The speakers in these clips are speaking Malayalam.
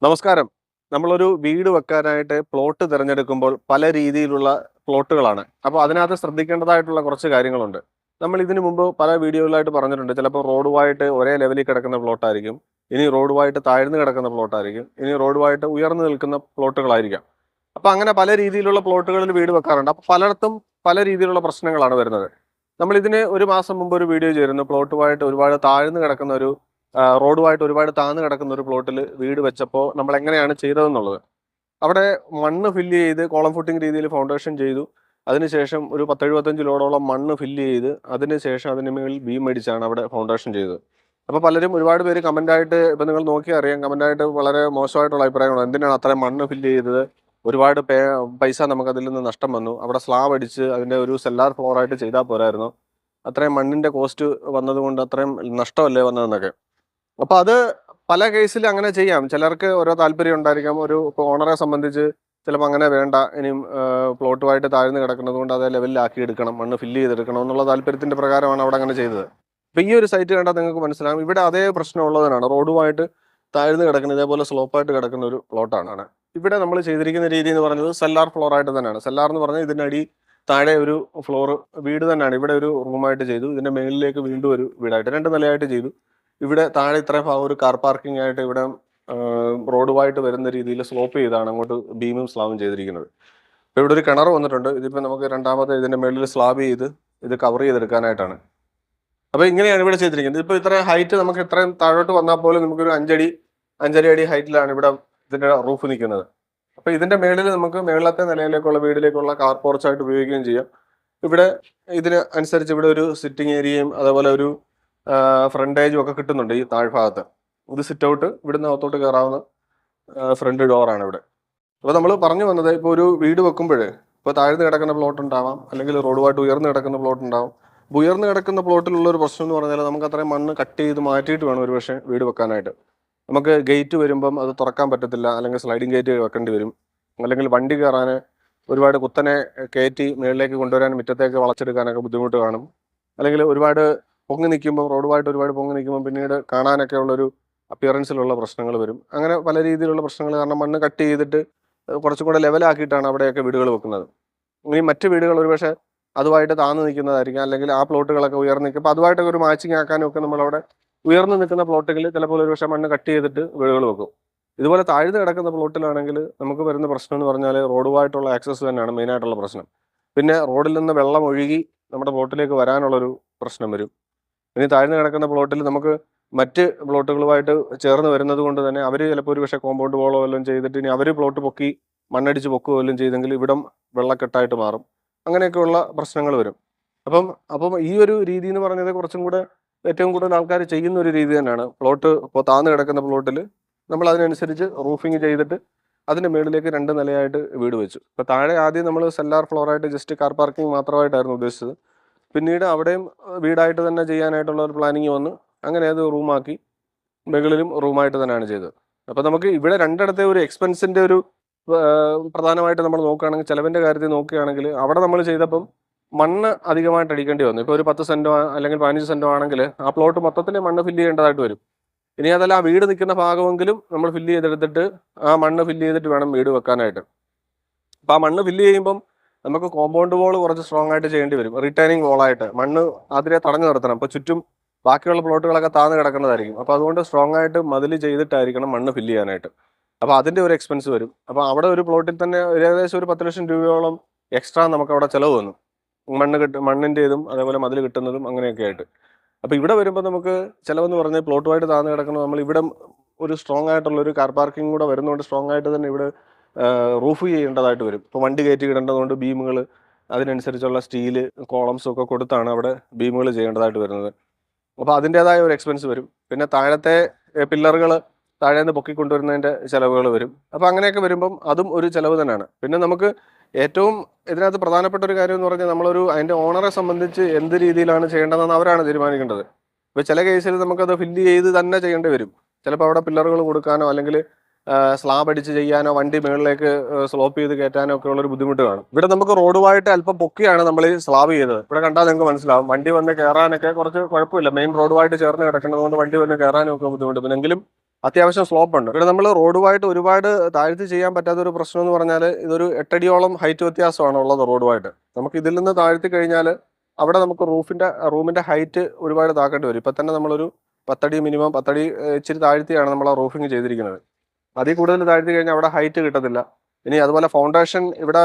നമസ്കാരം. നമ്മളൊരു വീട് വെക്കാനായിട്ട് പ്ലോട്ട് തിരഞ്ഞെടുക്കുമ്പോൾ പല രീതിയിലുള്ള പ്ലോട്ടുകളാണ്. അപ്പോൾ അതിനകത്ത് ശ്രദ്ധിക്കേണ്ടതായിട്ടുള്ള കുറച്ച് കാര്യങ്ങളുണ്ട്. നമ്മൾ ഇതിനു മുമ്പ് പല വീഡിയോയിലായിട്ട് പറഞ്ഞിട്ടുണ്ട്. ചിലപ്പോൾ റോഡുമായിട്ട് ഒരേ ലെവലിൽ കിടക്കുന്ന പ്ലോട്ടായിരിക്കും. ഇനി റോഡുമായിട്ട് താഴ്ന്നു കിടക്കുന്ന പ്ലോട്ടായിരിക്കും. ഇനി റോഡുമായിട്ട് ഉയർന്നു നിൽക്കുന്ന പ്ലോട്ടുകളായിരിക്കാം. അപ്പോൾ അങ്ങനെ പല രീതിയിലുള്ള പ്ലോട്ടുകളിൽ വീട് വെക്കാറുണ്ട്. അപ്പോൾ പലയിടത്തും പല രീതിയിലുള്ള പ്രശ്നങ്ങളാണ് വരുന്നത്. നമ്മളിതിന് ഒരു മാസം മുമ്പ് ഒരു വീഡിയോ ചെയ്തിരുന്നു. പ്ലോട്ടുമായിട്ട് ഒരുപാട് താഴ്ന്നു കിടക്കുന്ന റോഡുമായിട്ട് ഒരുപാട് താഴ്ന്നു കിടക്കുന്ന ഒരു പ്ലോട്ടിൽ വീട് വെച്ചപ്പോൾ നമ്മൾ എങ്ങനെയാണ് ചെയ്തതെന്നുള്ളത്. അവിടെ മണ്ണ് ഫില്ല് ചെയ്ത് കോളം ഫുട്ടിംഗ് രീതിയിൽ ഫൗണ്ടേഷൻ ചെയ്തു. അതിനുശേഷം ഒരു 10-75 ലോഡോളം മണ്ണ് ഫില്ല് ചെയ്ത് അതിനുശേഷം അതിന് മേളിൽ ബീം അടിച്ചാണ് അവിടെ ഫൗണ്ടേഷൻ ചെയ്തത്. അപ്പോൾ പലരും ഒരുപാട് പേര് കമൻ്റായിട്ട് ഇപ്പം നിങ്ങൾ നോക്കിയാൽ അറിയാം, കമൻ്റായിട്ട് വളരെ മോശമായിട്ടുള്ള അഭിപ്രായങ്ങളാണ്. എന്തിനാണ് അത്രയും മണ്ണ് ഫില്ല് ചെയ്തത്, ഒരുപാട് പൈസ നമുക്കതിൽ നിന്ന് നഷ്ടം വന്നു, അവിടെ സ്ലാബ് അടിച്ച് അതിൻ്റെ ഒരു സെല്ലാർ ഫ്ലോറായിട്ട് ചെയ്താൽ പോരായിരുന്നു, അത്രയും മണ്ണിൻ്റെ കോസ്റ്റ് വന്നതുകൊണ്ട് അത്രയും നഷ്ടമല്ലേ വന്നതെന്നൊക്കെ. അപ്പോൾ അത് പല കേസിൽ അങ്ങനെ ചെയ്യാം. ചിലർക്ക് ഓരോ താല്പര്യം ഉണ്ടായിരിക്കാം. ഇപ്പോൾ ഓണറെ സംബന്ധിച്ച് ചിലപ്പോൾ അങ്ങനെ വേണ്ട, ഇനിയും പ്ലോട്ടുമായിട്ട് താഴ്ന്നു കിടക്കുന്നത് കൊണ്ട് അതേ ലെവലിലാക്കി എടുക്കണം, മണ്ണ് ഫില്ല് ചെയ്തെടുക്കണം എന്നുള്ള താല്പര്യത്തിൻ്റെ പ്രകാരമാണ് അവിടെ അങ്ങനെ ചെയ്തത്. അപ്പോൾ ഈ ഒരു സൈറ്റ് കണ്ടാൽ നിങ്ങൾക്ക് മനസ്സിലാകും ഇവിടെ അതേ പ്രശ്നമുള്ളതിനാണ്. റോഡുമായിട്ട് താഴ്ന്നു കിടക്കുന്ന ഇതേപോലെ സ്ലോപ്പായിട്ട് കിടക്കുന്ന ഒരു പ്ലോട്ടാണ്. ഇവിടെ നമ്മൾ ചെയ്തിരിക്കുന്ന രീതി എന്ന് പറയുന്നത് സെല്ലാർ ഫ്ലോറായിട്ട് തന്നെയാണ്. സെല്ലാർ എന്ന് പറഞ്ഞാൽ ഇതിൻ്റെ അടി താഴെ ഒരു ഫ്ലോർ വീട് തന്നെയാണ്. ഇവിടെ ഒരു റൂമായിട്ട് ചെയ്തു, ഇതിൻ്റെ മേളിലേക്ക് വീണ്ടും ഒരു വീടായിട്ട് 2 നിലയായിട്ട് ചെയ്തു. ഇവിടെ താഴെ ഇത്രയും ഭാഗം ഒരു കാർ പാർക്കിംഗ് ആയിട്ട് ഇവിടെ റോഡുമായിട്ട് വരുന്ന രീതിയിൽ സ്ലോപ്പ് ചെയ്താണ് അങ്ങോട്ട് ബീമും സ്ലാബും ചെയ്തിരിക്കുന്നത്. ഇപ്പോൾ ഇവിടെ ഒരു കിണർ വന്നിട്ടുണ്ട്. ഇതിപ്പോൾ നമുക്ക് രണ്ടാമത്തെ ഇതിൻ്റെ മേളിൽ സ്ലാബ് ചെയ്ത് ഇത് കവർ ചെയ്തെടുക്കാനായിട്ടാണ്. അപ്പോൾ ഇങ്ങനെയാണ് ഇവിടെ ചെയ്തിരിക്കുന്നത്. ഇതിപ്പോൾ ഇത്രയും ഹൈറ്റ് നമുക്ക് ഇത്രയും താഴോട്ട് വന്നാൽ പോലും നമുക്കൊരു 5 അടി ഹൈറ്റിലാണ് ഇവിടെ ഇതിൻ്റെ റൂഫ് നിൽക്കുന്നത്. അപ്പോൾ ഇതിൻ്റെ മേളിൽ നമുക്ക് മേളത്തെ നിലയിലേക്കുള്ള വീടിലേക്കുള്ള കാർ പോർച്ചായിട്ട് ഉപയോഗിക്കുകയും ചെയ്യാം. ഇവിടെ ഇതിന് അനുസരിച്ച് ഇവിടെ ഒരു സിറ്റിംഗ് ഏരിയയും അതേപോലെ ഒരു ഫ്രണ്ടേജും ഒക്കെ കിട്ടുന്നുണ്ട് ഈ താഴ്ഭാഗത്ത്. ഇത് സിറ്റ് ഔട്ട്, ഇവിടുന്ന് അകത്തോട്ട് കയറാവുന്ന ഫ്രണ്ട് ഡോറാണ് ഇവിടെ. അപ്പോൾ നമ്മൾ പറഞ്ഞു വന്നത്, ഇപ്പോൾ ഒരു വീട് വെക്കുമ്പോൾ ഇപ്പോൾ താഴ്ന്നു കിടക്കുന്ന പ്ലോട്ട് ഉണ്ടാവാം, അല്ലെങ്കിൽ റോഡുമായിട്ട് ഉയർന്നു കിടക്കുന്ന പ്ലോട്ട് ഉണ്ടാവും. അപ്പോൾ ഉയർന്നു കിടക്കുന്ന പ്ലോട്ടിലുള്ള ഒരു പ്രശ്നം എന്ന് പറഞ്ഞാൽ നമുക്ക് അത്രയും മണ്ണ് കട്ട് ചെയ്ത് മാറ്റിയിട്ട് വേണം ഒരു പക്ഷേ വീട് വെക്കാനായിട്ട്. നമുക്ക് ഗേറ്റ് വരുമ്പം അത് തുറക്കാൻ പറ്റത്തില്ല, അല്ലെങ്കിൽ സ്ലൈഡിങ് ഗേറ്റ് വെക്കേണ്ടി വരും, അല്ലെങ്കിൽ വണ്ടി കയറാൻ ഒരുപാട് കുത്തനെ കയറ്റി മുകളിലേക്ക് കൊണ്ടുവരാൻ മുറ്റത്തേക്ക് വളച്ചെടുക്കാനൊക്കെ ബുദ്ധിമുട്ട് കാണും. അല്ലെങ്കിൽ ഒരുപാട് പൊങ്ങി നിൽക്കുമ്പോൾ റോഡുമായിട്ട് ഒരുപാട് പൊങ്ങി നിൽക്കുമ്പോൾ പിന്നീട് കാണാനൊക്കെ ഉള്ളൊരു അപ്പിയറൻസിലുള്ള പ്രശ്നങ്ങൾ വരും. അങ്ങനെ പല രീതിയിലുള്ള പ്രശ്നങ്ങൾ കാരണം മണ്ണ് കട്ട് ചെയ്തിട്ട് കുറച്ചും കൂടെ ലെവലാക്കിയിട്ടാണ് അവിടെയൊക്കെ വീടുകൾ വെക്കുന്നത്. ഇനി മറ്റ് വീടുകൾ ഒരുപക്ഷെ അതുമായിട്ട് താഴ്ന്നു നിൽക്കുന്നതായിരിക്കും, അല്ലെങ്കിൽ ആ പ്ലോട്ടുകളൊക്കെ ഉയർന്നു നിൽക്കും. അപ്പോൾ അതുമായിട്ടൊക്കെ ഒരു മാച്ചിങ് ആക്കാനും ഒക്കെ നമ്മളവിടെ ഉയർന്നു നിൽക്കുന്ന പ്ലോട്ടുകളിൽ ചിലപ്പോൾ ഒരുപക്ഷെ മണ്ണ് കട്ട് ചെയ്തിട്ട് വീടുകൾ വെക്കും. ഇതുപോലെ താഴ്ന്നു കിടക്കുന്ന പ്ലോട്ടിലാണെങ്കിൽ നമുക്ക് വരുന്ന പ്രശ്നം എന്ന് പറഞ്ഞാൽ റോഡുമായിട്ടുള്ള ആക്സസ് തന്നെയാണ് മെയിനായിട്ടുള്ള പ്രശ്നം. പിന്നെ റോഡിൽ നിന്ന് വെള്ളം ഒഴുകി നമ്മുടെ പ്ലോട്ടിലേക്ക് വരാനുള്ളൊരു പ്രശ്നം വരും. ഇനി താഴ്ന്നു കിടക്കുന്ന പ്ലോട്ടിൽ നമുക്ക് മറ്റ് പ്ലോട്ടുകളുമായിട്ട് ചേർന്ന് വരുന്നത് കൊണ്ട് തന്നെ അവർ ചിലപ്പോൾ ഒരു പക്ഷേ കോമ്പൗണ്ട് വോളോ വല്ലതും ചെയ്തിട്ട് ഇനി അവർ പ്ലോട്ട് പൊക്കി മണ്ണടിച്ച് പൊക്കുകയോ വല്ലതും ചെയ്തെങ്കിൽ ഇവിടം വെള്ളക്കെട്ടായിട്ട് മാറും. അങ്ങനെയൊക്കെയുള്ള പ്രശ്നങ്ങൾ വരും. അപ്പം ഈ ഒരു രീതി എന്ന് പറഞ്ഞത് കുറച്ചും കൂടെ ഏറ്റവും കൂടുതൽ ആൾക്കാർ ചെയ്യുന്ന ഒരു രീതി തന്നെയാണ്. പ്ലോട്ട് ഇപ്പോൾ താഴ്ന്നു കിടക്കുന്ന പ്ലോട്ടിൽ നമ്മൾ അതിനനുസരിച്ച് റൂഫിങ് ചെയ്തിട്ട് അതിൻ്റെ മുകളിലേക്ക് 2 നിലയായിട്ട് വീട് വെച്ചു. ഇപ്പോൾ താഴെ ആദ്യം നമ്മൾ സെല്ലാർ ഫ്ലോറായിട്ട് ജസ്റ്റ് കാർ പാർക്കിംഗ് മാത്രമായിട്ടായിരുന്നു ഉദ്ദേശിച്ചത്. പിന്നീട് അവിടെയും വീടായിട്ട് തന്നെ ചെയ്യാനായിട്ടുള്ള ഒരു പ്ലാനിങ് വന്ന് അങ്ങനെ അത് റൂമാക്കി മുകളിലും റൂമായിട്ട് തന്നെയാണ് ചെയ്തത്. അപ്പോൾ നമുക്ക് ഇവിടെ രണ്ടിടത്തെ ഒരു എക്സ്പെൻസിൻ്റെ ഒരു പ്രധാനമായിട്ട് നമ്മൾ നോക്കുകയാണെങ്കിൽ, ചിലവിൻ്റെ കാര്യത്തിൽ നോക്കുകയാണെങ്കിൽ അവിടെ നമ്മൾ ചെയ്തപ്പം മണ്ണ് അധികമായിട്ട് അടിക്കേണ്ടി വന്നു. ഇപ്പോൾ ഒരു 10 സെൻറ്റോ അല്ലെങ്കിൽ 15 സെൻറ്റോ ആണെങ്കിൽ ആ പ്ലോട്ട് മൊത്തത്തിൽ മണ്ണ് ഫില്ല് ചെയ്യേണ്ടതായിട്ട് വരും. ഇനി അതല്ല ആ വീട് നിൽക്കുന്ന ഭാഗമെങ്കിലും നമ്മൾ ഫില്ല് ചെയ്തെടുത്തിട്ട് ആ മണ്ണ് ഫില്ല് ചെയ്തിട്ട് വേണം വീട് വെക്കാനായിട്ട്. അപ്പോൾ ആ മണ്ണ് ഫില്ല് ചെയ്യുമ്പം നമുക്ക് കോമ്പൗണ്ട് വോൾ കുറച്ച് സ്ട്രോങ് ആയിട്ട് ചെയ്യേണ്ടി വരും. റിട്ടേണിങ് വോളായിട്ട് മണ്ണ് അതിനെ തടഞ്ഞു നിർത്തണം. അപ്പോൾ ചുറ്റും ബാക്കിയുള്ള പ്ലോട്ടുകളൊക്കെ താഴ്ന്നു കിടക്കുന്നതായിരിക്കും. അപ്പോൾ അതുകൊണ്ട് സ്ട്രോങ് ആയിട്ട് മതിൽ ചെയ്തിട്ടായിരിക്കണം മണ്ണ് ഫില്ല് ചെയ്യാനായിട്ട്. അപ്പോൾ അതിൻ്റെ ഒരു എക്സ്പെൻസ് വരും. അപ്പോൾ അവിടെ ഒരു പ്ലോട്ടിൽ തന്നെ ഏകദേശം ഒരു 10 ലക്ഷം രൂപയോളം എക്സ്ട്രാ നമുക്ക് അവിടെ ചിലവ് വന്നു. മണ്ണിൻ്റെതും അതേപോലെ മതിൽ കിട്ടുന്നതും അങ്ങനെയൊക്കെ ആയിട്ട്. അപ്പോൾ ഇവിടെ വരുമ്പോൾ നമുക്ക് ചിലവെന്ന് പറഞ്ഞാൽ പ്ലോട്ടുമായിട്ട് താഴ്ന്നു കിടക്കുന്നത് നമ്മൾ ഇവിടെ ഒരു സ്ട്രോങ് ആയിട്ടുള്ള ഒരു കാർ പാർക്കിംഗ് കൂടെ വരുന്നതുകൊണ്ട് സ്ട്രോങ് ആയിട്ട് തന്നെ ഇവിടെ റൂഫ് ചെയ്യേണ്ടതായിട്ട് വരും. ഇപ്പോൾ വണ്ടി കയറ്റി ഇടേണ്ടതുകൊണ്ട് ബീമുകൾ അതിനനുസരിച്ചുള്ള സ്റ്റീല് കോളംസും ഒക്കെ കൊടുത്താണ് അവിടെ ബീമുകൾ ചെയ്യേണ്ടതായിട്ട് വരുന്നത്. അപ്പോൾ അതിൻ്റേതായ ഒരു എക്സ്പെൻസ് വരും. പിന്നെ താഴത്തെ പില്ലറുകൾ താഴെ നിന്ന് പൊക്കിക്കൊണ്ടുവരുന്നതിൻ്റെ ചിലവുകൾ വരും. അപ്പോൾ അങ്ങനെയൊക്കെ വരുമ്പം അതും ഒരു ചിലവ് തന്നെയാണ്. പിന്നെ നമുക്ക് ഏറ്റവും ഇതിനകത്ത് പ്രധാനപ്പെട്ട ഒരു കാര്യം എന്ന് പറഞ്ഞാൽ അതിൻ്റെ ഓണറെ സംബന്ധിച്ച് എന്ത് രീതിയിലാണ് ചെയ്യേണ്ടതെന്ന് അവരാണ് തീരുമാനിക്കേണ്ടത്. ഇപ്പോൾ ചില കേസിൽ നമുക്കത് ഫില്ല് ചെയ്ത് തന്നെ ചെയ്യേണ്ടി വരും. ചിലപ്പോൾ അവിടെ പില്ലറുകൾ കൊടുക്കാനോ അല്ലെങ്കിൽ സ്ലാബ് അടിച്ച് ചെയ്യാനോ വണ്ടി മുകളിലേക്ക് സ്ലോപ്പ് ചെയ്ത് കയറ്റാനോ ഒക്കെ ഉള്ളൊരു ബുദ്ധിമുട്ട് കാണും. ഇവിടെ നമുക്ക് റോഡുമായിട്ട് അല്പം പൊക്കിയാണ് നമ്മൾ ഈ സ്ലാബ് ചെയ്തത്. ഇവിടെ കണ്ടാൽ നിങ്ങൾക്ക് മനസ്സിലാവും, വണ്ടി വന്ന് കയറാനൊക്കെ കുറച്ച് കുഴപ്പമില്ല. മെയിൻ റോഡുമായിട്ട് ചേർന്ന് കിടക്കുന്നത് കൊണ്ട് വണ്ടി വന്ന് കയറാനും ഒക്കെ ബുദ്ധിമുട്ട്. പിന്നെങ്കിലും അത്യാവശ്യം സ്ലോപ്പ് ഉണ്ട്. ഇവിടെ നമ്മൾ റോഡുമായിട്ട് ഒരുപാട് താഴ്ത്തി ചെയ്യാൻ പറ്റാത്ത ഒരു പ്രശ്നം എന്ന് പറഞ്ഞാൽ ഇതൊരു 8 അടിയോളം ഹൈറ്റ് വ്യത്യാസമാണ് ഉള്ളത് റോഡുമായിട്ട്. നമുക്ക് ഇതിൽ നിന്ന് താഴ്ത്തി കഴിഞ്ഞാൽ അവിടെ നമുക്ക് റൂമിന്റെ ഹൈറ്റ് ഒരുപാട് താക്കേണ്ടി വരും. ഇപ്പം തന്നെ നമ്മളൊരു 10 അടി മിനിമം 10 അടി ഇച്ചിരി താഴ്ത്തിയാണ് നമ്മൾ ആ റൂഫിങ് ചെയ്തിരിക്കുന്നത്. അതിൽ കൂടുതൽ താഴ്ത്തി കഴിഞ്ഞാൽ അവിടെ ഹൈറ്റ് കിട്ടത്തില്ല. ഇനി അതുപോലെ ഫൗണ്ടേഷൻ ഇവിടെ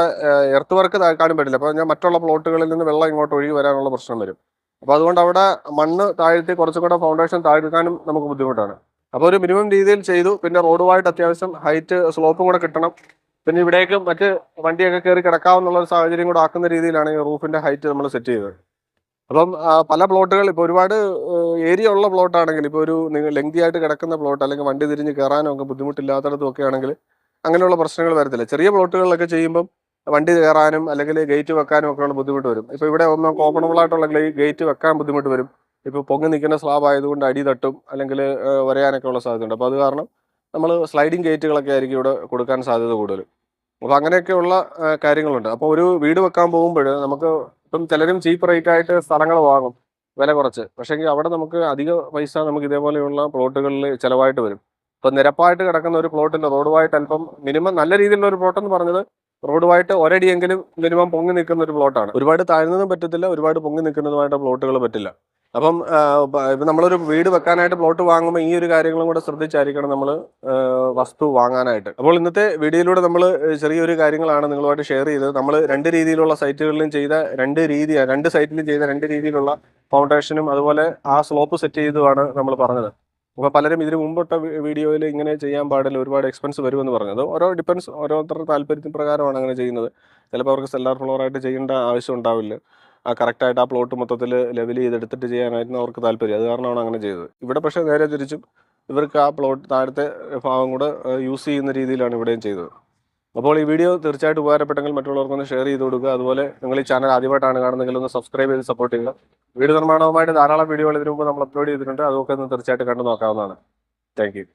എർത്ത് വർക്ക് താഴ്ക്കാനും പറ്റില്ല. അപ്പോൾ ഞാൻ മറ്റുള്ള പ്ലോട്ടുകളിൽ നിന്ന് വെള്ളം ഇങ്ങോട്ട് ഒഴുകി വരാനുള്ള പ്രശ്നം വരും. അപ്പോൾ അതുകൊണ്ട് അവിടെ മണ്ണ് താഴ്ത്തി കുറച്ചും കൂടെ ഫൗണ്ടേഷൻ താഴ്ത്താനും നമുക്ക് ബുദ്ധിമുട്ടാണ്. അപ്പോൾ ഒരു മിനിമം രീതിയിൽ ചെയ്തു. പിന്നെ റോഡുമായിട്ട് അത്യാവശ്യം ഹൈറ്റ് സ്ലോപ്പും കൂടെ കിട്ടണം. പിന്നെ ഇവിടേക്ക് മറ്റ് വണ്ടിയൊക്കെ കയറി കിടക്കാവുന്ന ഒരു സാഹചര്യം കൂടെ ആക്കുന്ന രീതിയിലാണ് ഈ റൂഫിന്റെ ഹൈറ്റ് നമ്മൾ സെറ്റ് ചെയ്തത്. അപ്പം പല പ്ലോട്ടുകൾ ഇപ്പോൾ ഒരുപാട് ഏരിയ ഉള്ള പ്ലോട്ടാണെങ്കിൽ, ഇപ്പോൾ ഒരു ലെങ്തി ആയിട്ട് കിടക്കുന്ന പ്ലോട്ട് അല്ലെങ്കിൽ വണ്ടി തിരിഞ്ഞ് കയറാനോ ഒക്കെ ബുദ്ധിമുട്ടില്ലാത്തടത്തും ഒക്കെ ആണെങ്കിൽ അങ്ങനെയുള്ള പ്രശ്നങ്ങൾ വരത്തില്ല. ചെറിയ പ്ലോട്ടുകളിലൊക്കെ ചെയ്യുമ്പം വണ്ടി കയറാനും അല്ലെങ്കിൽ ഗേറ്റ് വെക്കാനും ഒക്കെയുള്ള ബുദ്ധിമുട്ട് വരും. ഇപ്പോൾ ഇവിടെ ഒന്നും കോപ്പണബിൾ ആയിട്ടുള്ള ഗേറ്റ് വെക്കാൻ ബുദ്ധിമുട്ട് വരും. ഇപ്പോൾ പൊങ്ങി നിൽക്കുന്ന സ്ലാബ് ആയതുകൊണ്ട് അടി തട്ടും അല്ലെങ്കിൽ വരയാനൊക്കെ ഉള്ള സാധ്യതയുണ്ട്. അപ്പോൾ അത് കാരണം നമ്മൾ സ്ലൈഡിങ് ഗേറ്റുകളൊക്കെ ആയിരിക്കും ഇവിടെ കൊടുക്കാൻ സാധ്യത കൂടുതൽ. അപ്പോൾ അങ്ങനെയൊക്കെയുള്ള കാര്യങ്ങളുണ്ട്. അപ്പോൾ ഒരു വീട് വെക്കാൻ പോകുമ്പോൾ നമുക്ക് ഇപ്പം ചിലരും ചീപ്പ് റേറ്റ് ആയിട്ട് സ്ഥലങ്ങൾ വാങ്ങും വില കുറച്ച്. പക്ഷേങ്കിൽ അവിടെ നമുക്ക് അധിക പൈസ നമുക്ക് ഇതേപോലെയുള്ള പ്ലോട്ടുകളിൽ ചിലവായിട്ട് വരും. ഇപ്പം നിരപ്പായിട്ട് കിടക്കുന്ന ഒരു പ്ലോട്ടിൻ്റെ റോഡുമായിട്ട് അല്പം മിനിമം നല്ല രീതിയിലുള്ള ഒരു പ്ലോട്ട് എന്ന് പറഞ്ഞത് റോഡുമായിട്ട് ഒരടിയെങ്കിലും മിനിമം പൊങ്ങി നിൽക്കുന്ന ഒരു പ്ലോട്ടാണ്. ഒരുപാട് താഴ്ന്നതും പറ്റത്തില്ല, ഒരുപാട് പൊങ്ങി നിൽക്കുന്നതുമായിട്ട് പ്ലോട്ടുകൾ പറ്റില്ല. അപ്പം ഇപ്പം നമ്മളൊരു വീട് വെക്കാനായിട്ട് പ്ലോട്ട് വാങ്ങുമ്പോൾ ഈ ഒരു കാര്യങ്ങളും കൂടെ ശ്രദ്ധിച്ചായിരിക്കണം നമ്മൾ വസ്തു വാങ്ങാനായിട്ട്. അപ്പോൾ ഇന്നത്തെ വീഡിയോയിലൂടെ നമ്മൾ ചെറിയൊരു കാര്യങ്ങളാണ് നിങ്ങളുമായിട്ട് ഷെയർ ചെയ്തത്. നമ്മൾ രണ്ട് രീതിയിലുള്ള സൈറ്റുകളിലും ചെയ്ത രണ്ട് സൈറ്റിലും ചെയ്ത രണ്ട് രീതിയിലുള്ള ഫൗണ്ടേഷനും അതുപോലെ ആ സ്ലോപ്പ് സെറ്റ് ചെയ്തുമാണ് നമ്മൾ പറഞ്ഞത്. അപ്പോൾ പലരും ഇതിന് മുമ്പിട്ട വീഡിയോയിൽ ഇങ്ങനെ ചെയ്യാൻ പാടില്ല, ഒരുപാട് എക്സ്പെൻസ് വരുമെന്ന് പറഞ്ഞത് ഓരോരുത്തരുടെ താല്പര്യത്തിന് പ്രകാരമാണ് അങ്ങനെ ചെയ്യുന്നത്. ചിലപ്പോൾ അവർക്ക് സെല്ലാർ ഫ്ലോറായിട്ട് ചെയ്യേണ്ട ആവശ്യം ഉണ്ടാവില്ല. കറക്റ്റായിട്ട് ആ പ്ലോട്ട് മൊത്തത്തിൽ ലെവൽ ചെയ്തെടുത്തിട്ട് ചെയ്യാനായിരുന്നു അവർക്ക് താല്പര്യം. അത് കാരണമാണ് അങ്ങനെ ചെയ്തത്. ഇവിടെ പക്ഷേ നേരെ തിരിച്ചും ഇവർക്ക് ആ പ്ലോട്ട് താഴത്തെ ഭാഗം കൂടെ യൂസ് ചെയ്യുന്ന രീതിയിലാണ് ഇവിടെയും ചെയ്തത്. അപ്പോൾ ഈ വീഡിയോ തീർച്ചയായിട്ടും ഉപകാരപ്പെട്ടെങ്കിൽ മറ്റുള്ളവർക്കൊന്ന് ഷെയർ ചെയ്ത് കൊടുക്കുക. അതുപോലെ നിങ്ങൾ ഈ ചാനൽ ആദ്യമായിട്ടാണ് കാണുന്നതെങ്കിൽ ഒന്ന് സബ്സ്ക്രൈബ് ചെയ്ത് സപ്പോർട്ട് ചെയ്യുക. വീട് നിർമ്മാണവുമായിട്ട് ധാരാളം വീഡിയോകൾ ഇതിനു മുമ്പ് നമ്മൾ അപ്ലോഡ് ചെയ്തിട്ടുണ്ട്. അതൊക്കെ ഒന്ന് തീർച്ചയായിട്ടും കണ്ടു നോക്കാവുന്നതാണ്. Thank you.